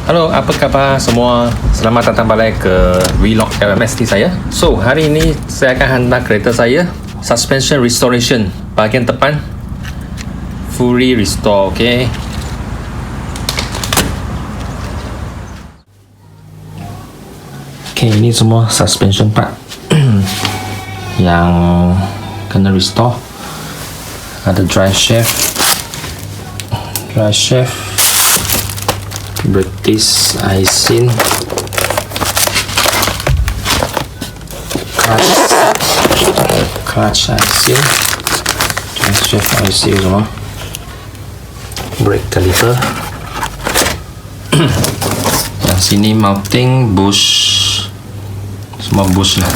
Halo, apa khabar semua? Selamat datang balik ke vlog LMST saya. So, hari ini saya akan hantar kereta saya suspension restoration bahagian depan fully restore, okay? Okay, ini semua suspension part yang kena restore. Ada drive shaft, British Aisin, clutch Aisin, drive shaft Aisin semua, brake caliper. Yang sini mounting bush, semua bush lah.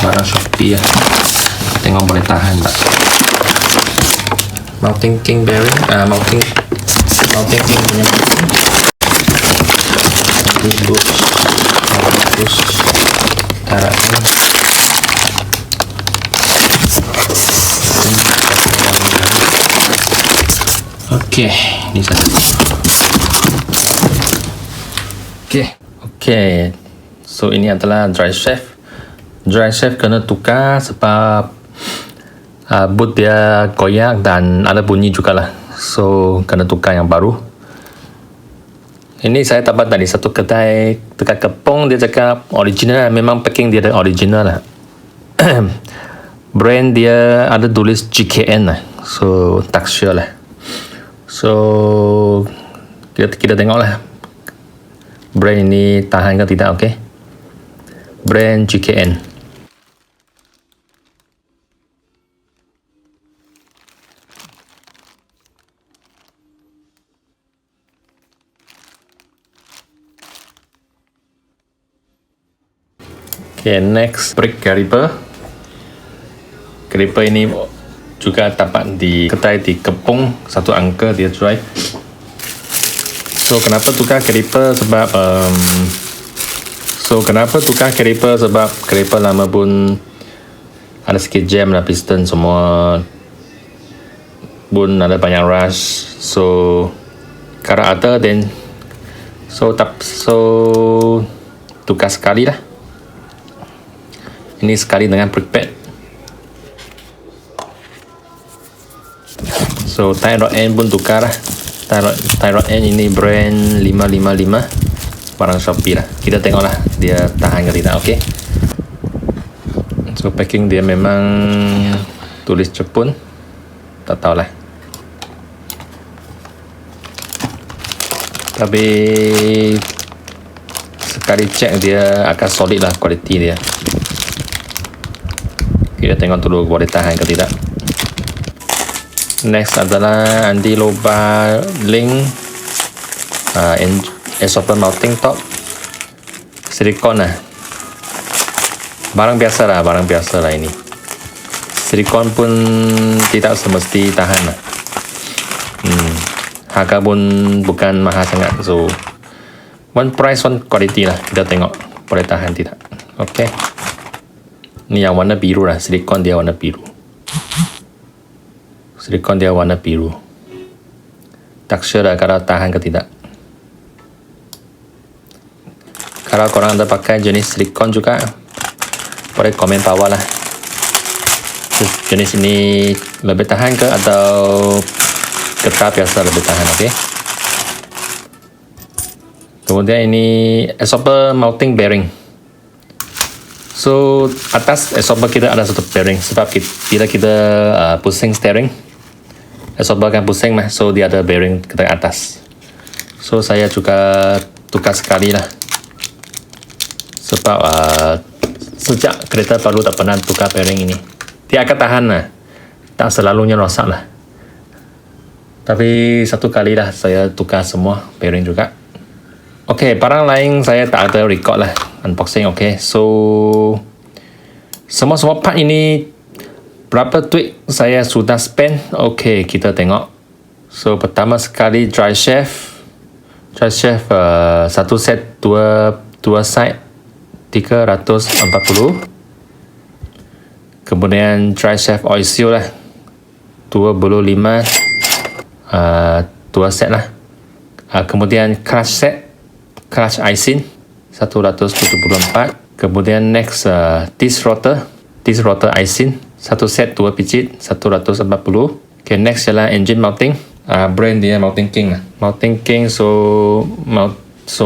Barang Shopee ya, tengok boleh tahan tak. Mounting king bearing, mounting king punya mounting bush, tarik ni. Okey, ni satu. Okey. So ini adalah drive shaft. Drive shaft kena tukar sebab boot dia koyak dan ada bunyi juga lah. So kena tukar yang baru. Ini saya dapat dari satu kedai dekat Kepong. Dia cakap original, memang packing dia original lah. Brand dia ada tulis GKN lah. So tak sure lah. So kita tengok lah brand ini tahan ke tidak. Okay, brand GKN. Okay, next brake caliper. Caliper ini juga dapat di kedai di Kepong, satu angka dia drive. So kenapa tukar caliper sebab caliper lama pun ada sikit jam lah, piston semua pun ada banyak rush. So kalau ada then so tukar sekali lah. Ini sekali dengan brake pad. So tie rod end pun tukar lah. Tie rod end ini brand 555, barang Shopee lah. Kita tengok lah dia tahan ke tidak. Okay, so packing dia memang tulis Jepun, tak tahulah. Tapi sekali cek dia akan solid lah kualiti dia. Kita tengok dulu boleh tahan ke tidak. Next adalah anti-lobar link, exhaust mounting top, silikon lah. Barang biasa lah ini. Silikon pun tidak semesti tahan lah. Harga pun bukan mahal sangat. So one price one quality lah. Kita tengok boleh tahan tidak. Okay, ni yang warna biru lah, silikon dia warna biru. Tak sure lah kalau tahan ke tidak. Kalau korang ada pakai jenis silikon juga, boleh komen bawah lah. Jenis ini lebih tahan ke atau getah biasa lebih tahan. Okay. Kemudian ini exhaust mounting bearing. So atas exhaust kita ada satu bearing sebab bila kita pusing steering, exhaust kan pusing mah, so dia ada bearing ke atas. So saya juga tukar sekali lah sebab sejak kereta baru tak pernah tukar bearing ini. Dia akan tahan lah, tak selalunya rosak lah. Tapi satu kali lah saya tukar semua bearing juga. Okay, barang lain saya tak ada record lah unboxing. Okay, so semua part ini berapa duit saya sudah spend. Okay, kita tengok. So pertama sekali drive shaft satu set dua side 340. Kemudian drive shaft oil seal lah 25 2 set lah. Kemudian clutch set, clutch icing 174. Kemudian next disc rotor icing 1 set 2 picit 140. Okay, next ialah engine mounting. Brand dia Mountain King lah. Mountain King, so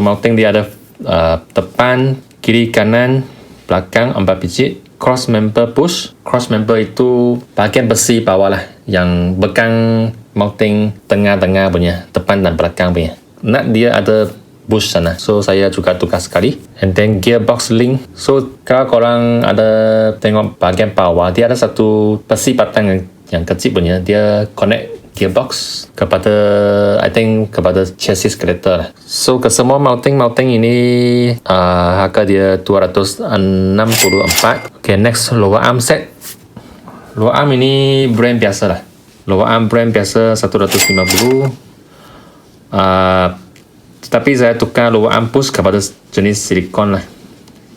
mounting dia ada depan, kiri, kanan, belakang 4 picit. Cross member push. Cross member itu bahagian besi bawah lah, yang bekang mounting tengah-tengah punya, depan dan belakang punya. Nut dia ada bush sana, so saya juga tukar sekali. And then gearbox link, so kalau korang ada tengok bahagian bawah, dia ada satu besi batang yang kecil punya, dia connect gearbox kepada, I think kepada chassis kereta lah. So ke semua mounting ini harga dia 264. Okay, next lower arm set. Lower arm ini brand biasa lah. Lower arm brand biasa 150. Tapi saya tukar lower arm push kepada jenis silikon lah.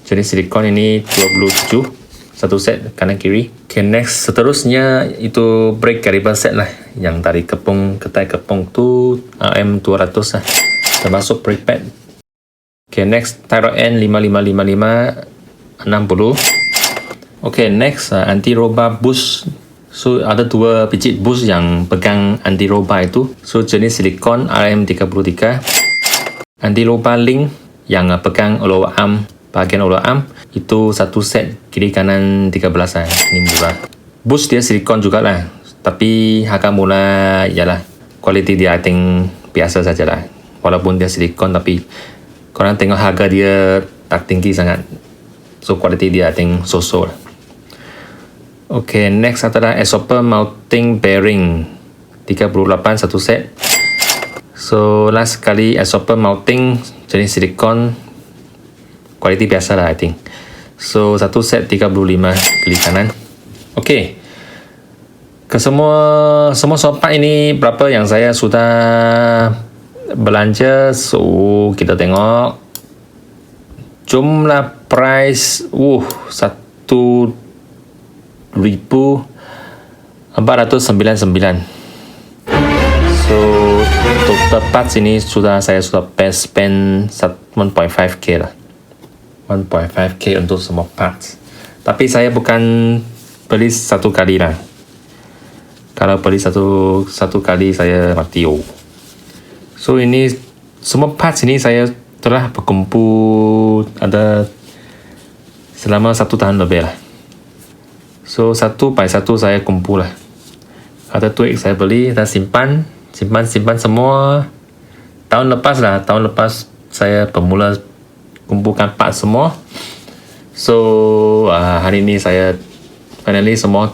Jenis silikon ini 27, satu set kanan kiri. Okay, next seterusnya itu brake caliper set lah, yang dari kepung ke tai kepung tu RM200 lah, termasuk brake pad. Okay, next tie rod end 55 60. Okay, next anti roba bush. So ada 2 picit bush yang pegang anti roba itu, so jenis silikon RM33. Anti roba link yang pegang lower arm, bahagian lower arm itu 1 set kiri kanan 13 lah. Ini murah. Bush dia silikon jugalah, tapi harga mula ialah kualiti dia I think biasa sajalah. Walaupun dia silikon, tapi korang tengok harga dia tak tinggi sangat, so kualiti dia I think so-so lah. Okay, next adalah exhauster mounting bearing 38 satu set. So last sekali exhauster mounting jenis silikon, kualiti biasa lah I think. So satu set 35 kiri kanan. Okay, ke semua part ini berapa yang saya sudah belanja. So kita tengok jumlah price 1,499. So total parts ini saya sudah spend 1.5k lah. 1.5k untuk semua parts. Tapi saya bukan beli satu kali lah. Kalau beli satu kali saya mati. So ini semua parts ini saya telah berkumpul ada selama 1 tahun lebih lah. So satu by satu saya kumpul lah. Ada duit saya beli dan simpan semua. Tahun lepas saya bermula kumpulkan part semua. So hari ini saya finally semua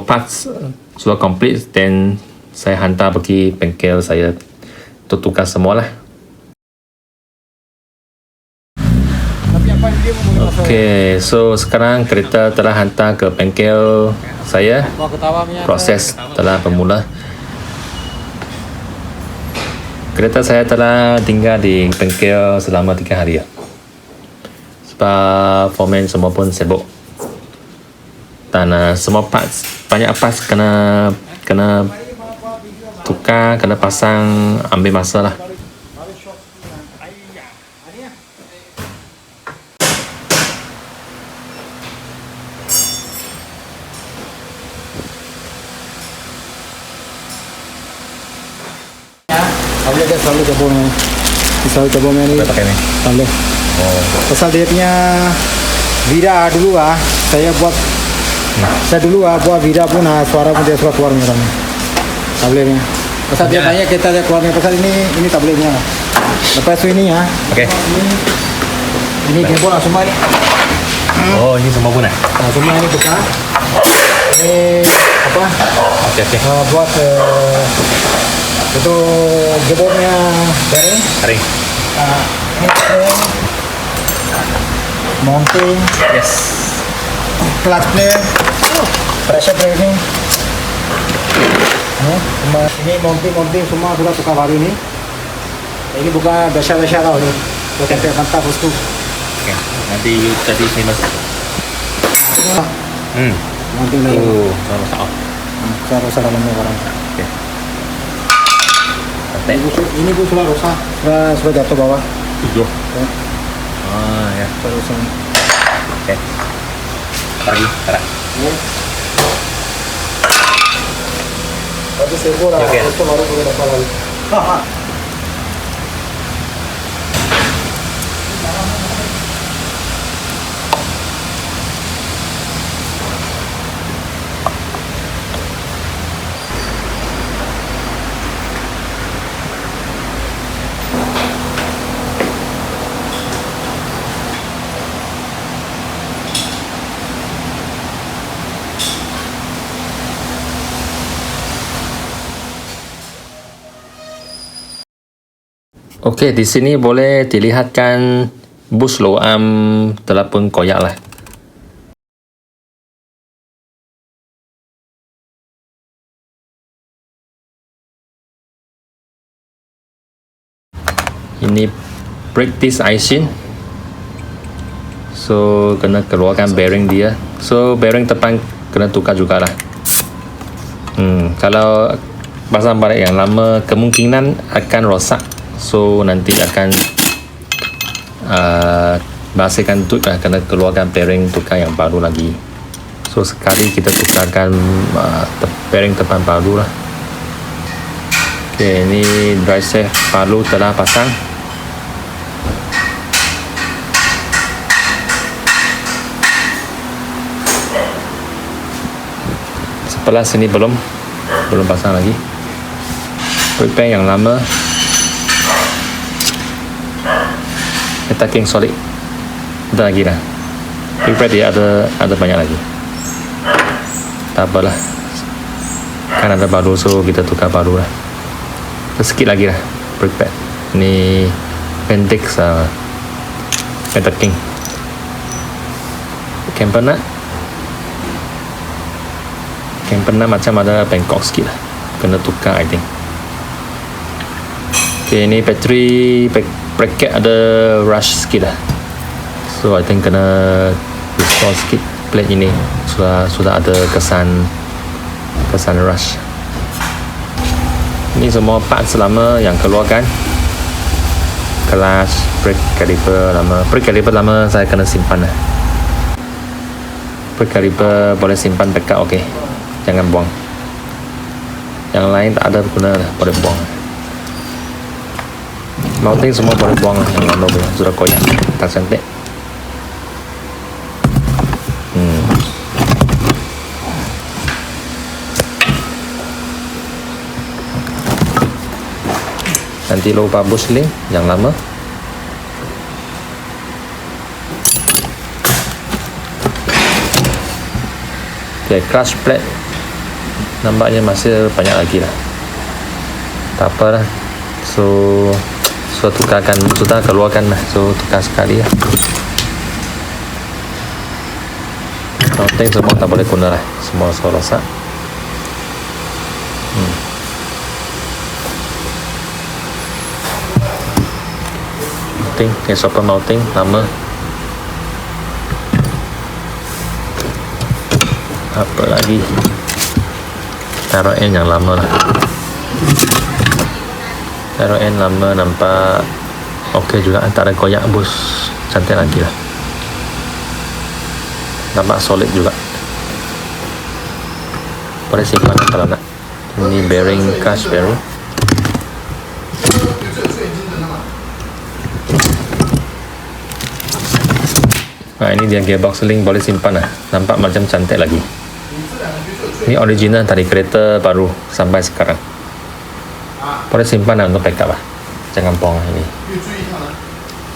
parts sudah complete, dan saya hantar pergi bengkel saya untuk tukar semua lah. Okay, so sekarang kereta telah hantar ke bengkel saya. Proses telah bermula. Kereta saya telah tinggal di bengkel selama 3 hari. Sebab foreman semua pun sibuk. Dan semua parts, banyak parts kena tukar, kena pasang, ambil masa lah. Selalu cabut ni. Pakai ni. Selalu. Pasal dia punya vida dulu saya buat vida pun suara pun dia suara keluar ni orang. Tabletnya. Pasal dia banyak kita dia keluar ni, pasal ini tabletnya. Lepas tu ini Okay. Ini keyboard semua ni. Oh, ini semua pun Semua ini buka. Ini apa? Okay. Buat itu keyboardnya bearing. Mounting. Yes. Clutch plate. Pressure plate ni. Ini mounting semua sudah tukar baru ni. Ini bukan biasa lah ni. Bukan mantap bosku. Okay. Nanti you tadi famous. Nanti lagi. Sudah masak. Saya rosak dalamnya barang. Oke. Santai. Ini bu sudah rosak. Sudah jatuh bawah. Tujuh. Ya, Ya. sudah rosak. Oke. Lagi, tarik. Ya. Tapi servo lah. Oke. Itu baru boleh dapat lagi. Okey, di sini boleh dilihatkan bus low arm telah pun koyak lah. Ini brake disc icing. So kena keluarkan bearing dia. So bearing depan kena tukar jugalah. Kalau pasang balik yang lama kemungkinan akan rosak. So nanti akan bersihkan tu kena keluarkan bearing tukar yang baru lagi. So sekali kita tukarkan bearing depan baru lah. Okay, ini drive shaft baru telah pasang. Sebelah sini belum pasang lagi. Brake pad yang lama. Attacking solid. Ada lagi lah. Brake pad dia ada banyak lagi. Tak apalah. Kan ada baru, so kita tukar baru lah. Sikit lagi lah brake pad. Ini pendek attacking. Camper macam ada bengkok sikit lah. Kena tukar I think. Okay, ini bateri bracket ada rush sikit lah. So I think kena restore sikit plate ini. Sudah ada kesan rush. Ini semua parts lama yang keluarkan. Clutch, brake caliper lama. Brake caliper lama saya kena simpan lah. Brake caliper boleh simpan backup, okey. Jangan buang. Yang lain tak ada guna lah, boleh buang. Mounting semua boleh buang lah, yang lama sudah koyak, tak cantik. Nanti lupa bus link yang lama. Okay, clutch plate nampaknya masih banyak lagi lah. Tak apa lah. So sudah keluarkan lah. So tukar sekali lah. Mounting semua tak boleh guna lah. Semua rosak. Stopper mounting lama. Apa lagi? Taruh N yang lama lah. Taruh N lama nampak okey juga. Tak ada koyak bus. Cantik lagi lah. Nampak solid juga. Boleh simpan kalau nak. Ini bearing, clutch bearing. Nah, ini dia gearbox link, boleh simpan lah. Nampak macam cantik lagi. Ini original dari kereta baru sampai sekarang. Boleh simpan lah untuk backup lah. Jangan buang ini.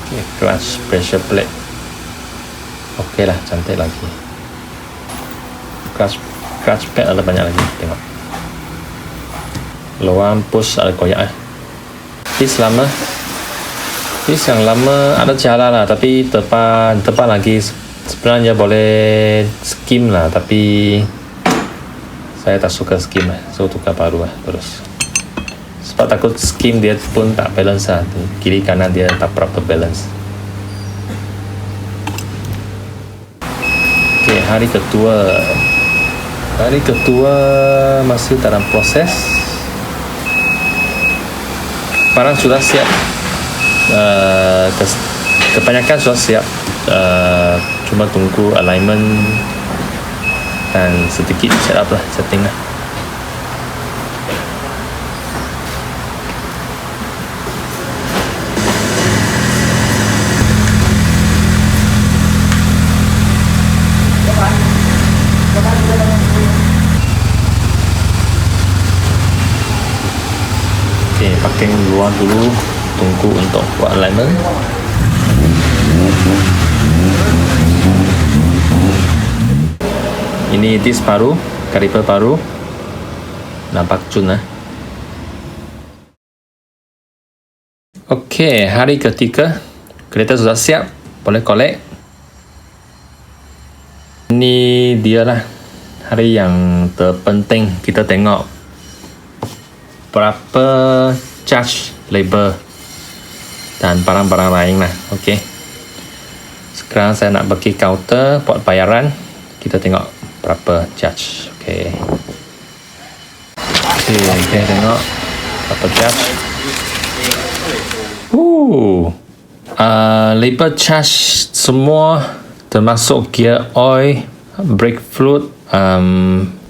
Okay, clutch pressure plate. Okey lah, cantik lagi. Clutch pad ada banyak lagi. Tengok. Lower push ada koyak eh. This yang lama ada jalan lah, tapi depan lagi sebenarnya boleh skim lah, tapi saya tak suka skim lah, so tukar baru lah terus. Sebab takut skim dia pun tak balance lah, kiri kanan dia tak proper balance. Okay, hari kedua Hari kedua masih dalam proses. Barang sudah siap. Kebanyakan sudah siap. Cuma tunggu alignment dan sedikit setup lah, setting lah. Okay, pakai luar dulu, tunggu untuk buat alignment. Ini disc baru, kaliper baru, nampak cun lah. Okay, hari ketiga, kereta sudah siap, boleh kolek. Ini dia lah hari yang terpenting, kita tengok berapa charge labor dan barang-barang lain lah. Okay, sekarang saya nak pergi counter buat bayaran, kita tengok berapa charge. Okay, tengok berapa charge. Labor charge semua termasuk gear oil, brake fluid,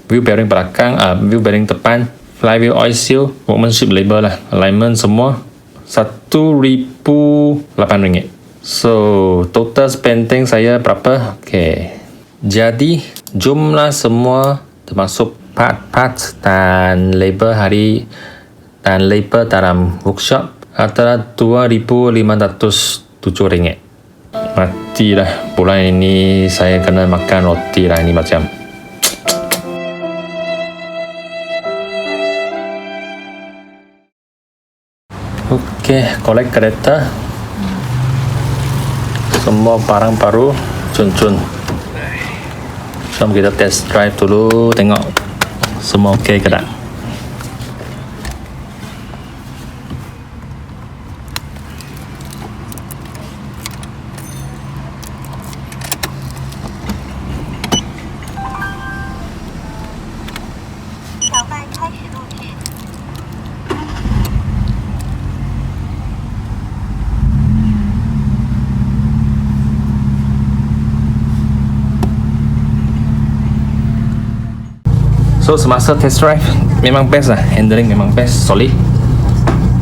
wheel bearing belakang, wheel bearing depan, flywheel oil seal, workmanship labor lah, alignment semua RM1,008. So total spending saya berapa? Okay, jadi jumlah semua termasuk part dan labor hari dan labor dalam workshop adalah RM2,507. Matilah, bulan ini saya kena makan roti lah ini macam. Okay, collect kereta. Semua barang baru, cun-cun. Jom kita test drive dulu, tengok semua okey ke tak. So semasa test drive memang best lah, handling memang best, solid.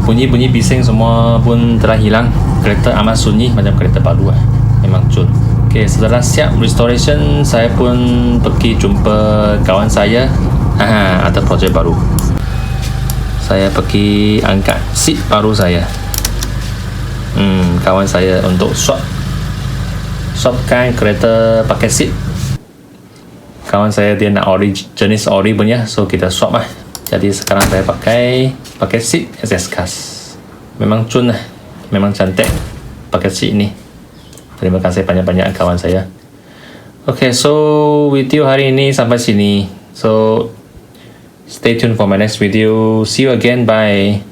Bunyi-bunyi bising semua pun telah hilang. Kereta amat sunyi macam kereta baru lah, memang cun. Okay, setelah siap restoration, saya pun pergi jumpa kawan saya. Ada projek baru. Saya pergi angkat seat baru saya. Kawan saya untuk swapkan kereta pakai seat. Kawan saya dia nak jenis ori punya, so kita swap lah. Jadi sekarang saya pakai seat SS Cars. Memang cun lah, memang cantik pakai seat ni. Terima kasih banyak-banyak kawan saya. Okay, so video hari ini sampai sini. So stay tuned for my next video. See you again, bye.